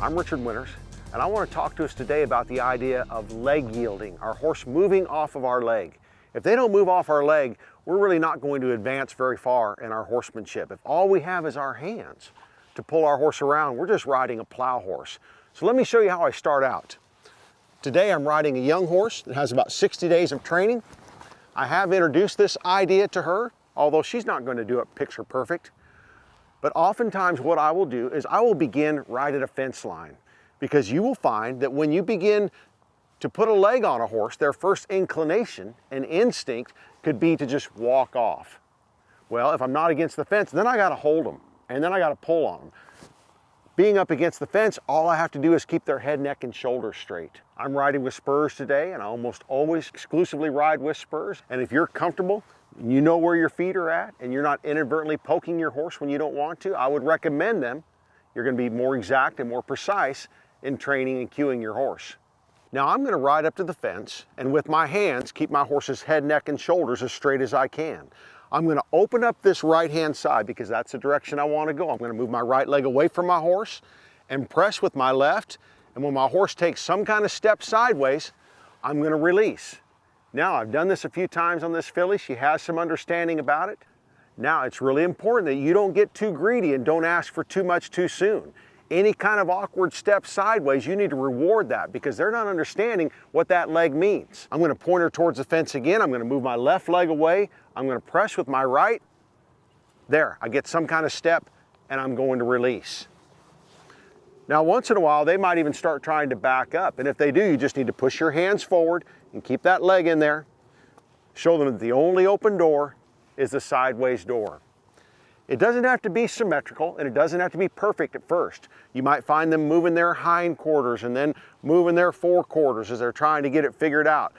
I'm Richard Winters, and I want to talk to us today about the idea of leg yielding, our horse moving off of our leg. If they don't move off our leg, we're really not going to advance very far in our horsemanship. If all we have is our hands to pull our horse around, we're just riding a plow horse. So let me show you how I start out. Today I'm riding a young horse that has about 60 days of training. I have introduced this idea to her, although she's not going to do it picture perfect. But oftentimes what I will do is I will begin right at a fence line, because you will find that when you begin to put a leg on a horse, their first inclination and instinct could be to just walk off. Well, if I'm not against the fence, then I got to hold them, and then I got to pull on them. Being up against the fence, all I have to do is keep their head, neck, and shoulders straight. I'm riding with spurs today, and I almost always exclusively ride with spurs. And if you're comfortable, you know where your feet are at, and you're not inadvertently poking your horse when you don't want to, I would recommend them. You're going to be more exact and more precise in training and cueing your horse. Now I'm going to ride up to the fence, and with my hands keep my horse's head, neck, and shoulders as straight as I can. I'm going to open up this right-hand side because that's the direction I want to go. I'm going to move my right leg away from my horse and press with my left, and when my horse takes some kind of step sideways, I'm going to release. Now, I've done this a few times on this filly. She has some understanding about it. Now, it's really important that you don't get too greedy and don't ask for too much too soon. Any kind of awkward step sideways, you need to reward that because they're not understanding what that leg means. I'm going to point her towards the fence again. I'm going to move my left leg away. I'm going to press with my right. There, I get some kind of step and I'm going to release. Now, once in a while, they might even start trying to back up. And if they do, you just need to push your hands forward and keep that leg in there. Show them that the only open door is the sideways door. It doesn't have to be symmetrical, and it doesn't have to be perfect at first. You might find them moving their hind quarters and then moving their forequarters as they're trying to get it figured out.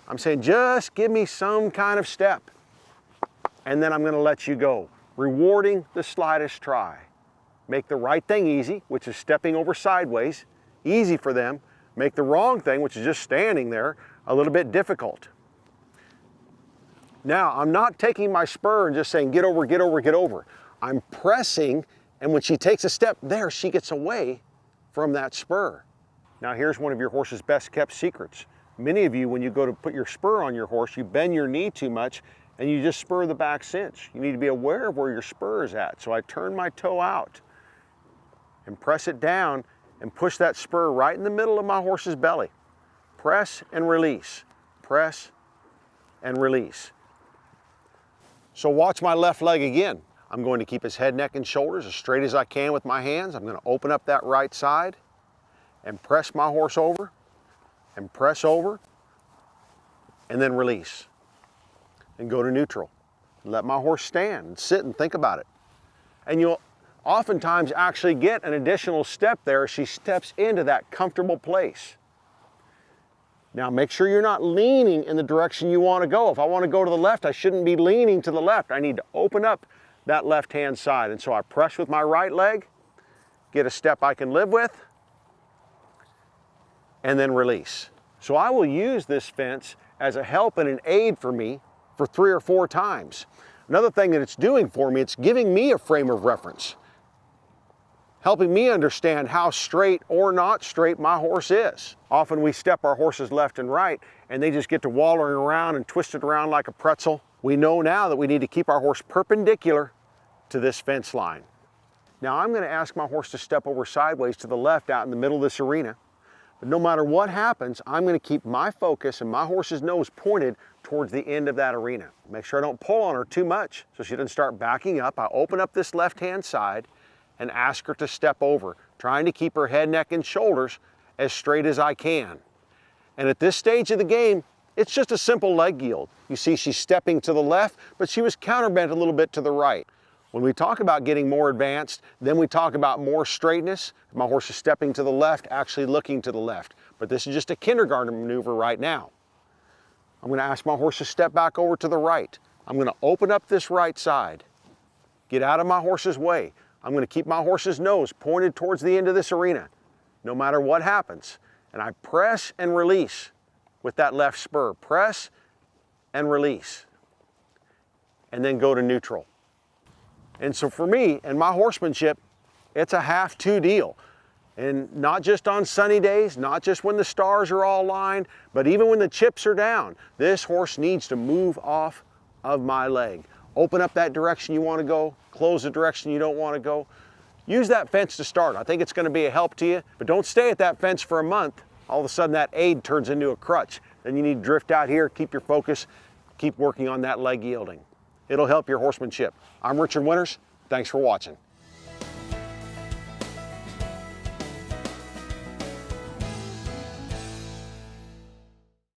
I'm saying just give me some kind of step, and then I'm going to let you go. Rewarding the slightest try. Make the right thing easy, which is stepping over sideways, easy for them. Make the wrong thing, which is just standing there, a little bit difficult. Now, I'm not taking my spur and just saying, get over, get over, get over. I'm pressing, and when she takes a step there, she gets away from that spur. Now, here's one of your horse's best kept secrets. Many of you, when you go to put your spur on your horse, you bend your knee too much, and you just spur the back cinch. You need to be aware of where your spur is at. So I turn my toe out and press it down and push that spur right in the middle of my horse's belly. Press and release. Press and release. So watch my left leg again. I'm going to keep his head, neck, and shoulders as straight as I can with my hands. I'm going to open up that right side and press my horse over and press over and then release and go to neutral. Let my horse stand and sit and think about it. And you'll oftentimes actually get an additional step there as she steps into that comfortable place. Now make sure you're not leaning in the direction you want to go. If I want to go to the left, I shouldn't be leaning to the left. I need to open up that left-hand side. And so I press with my right leg, get a step I can live with, and then release. So I will use this fence as a help and an aid for me for 3 or 4 times. Another thing that it's doing for me, it's giving me a frame of reference, helping me understand how straight or not straight my horse is. Often we step our horses left and right, and they just get to wallowing around and twisted around like a pretzel. We know now that we need to keep our horse perpendicular to this fence line. Now I'm going to ask my horse to step over sideways to the left out in the middle of this arena. But no matter what happens, I'm going to keep my focus and my horse's nose pointed towards the end of that arena. Make sure I don't pull on her too much so she doesn't start backing up. I open up this left-hand side and ask her to step over, trying to keep her head, neck, and shoulders as straight as I can. And at this stage of the game, it's just a simple leg yield. You see she's stepping to the left, but she was counterbent a little bit to the right. When we talk about getting more advanced, then we talk about more straightness. My horse is stepping to the left, actually looking to the left. But this is just a kindergarten maneuver right now. I'm going to ask my horse to step back over to the right. I'm going to open up this right side, get out of my horse's way. I'm going to keep my horse's nose pointed towards the end of this arena, no matter what happens. And I press and release with that left spur. Press and release. And then go to neutral. And so for me and my horsemanship, it's a 1/2-2 deal. And not just on sunny days, not just when the stars are all lined, but even when the chips are down, this horse needs to move off of my leg. Open up that direction you want to go, close the direction you don't want to go. Use that fence to start. I think it's going to be a help to you, but don't stay at that fence for a month. All of a sudden that aid turns into a crutch. Then you need to drift out here, keep your focus, keep working on that leg yielding. It'll help your horsemanship. I'm Richard Winters. Thanks for watching.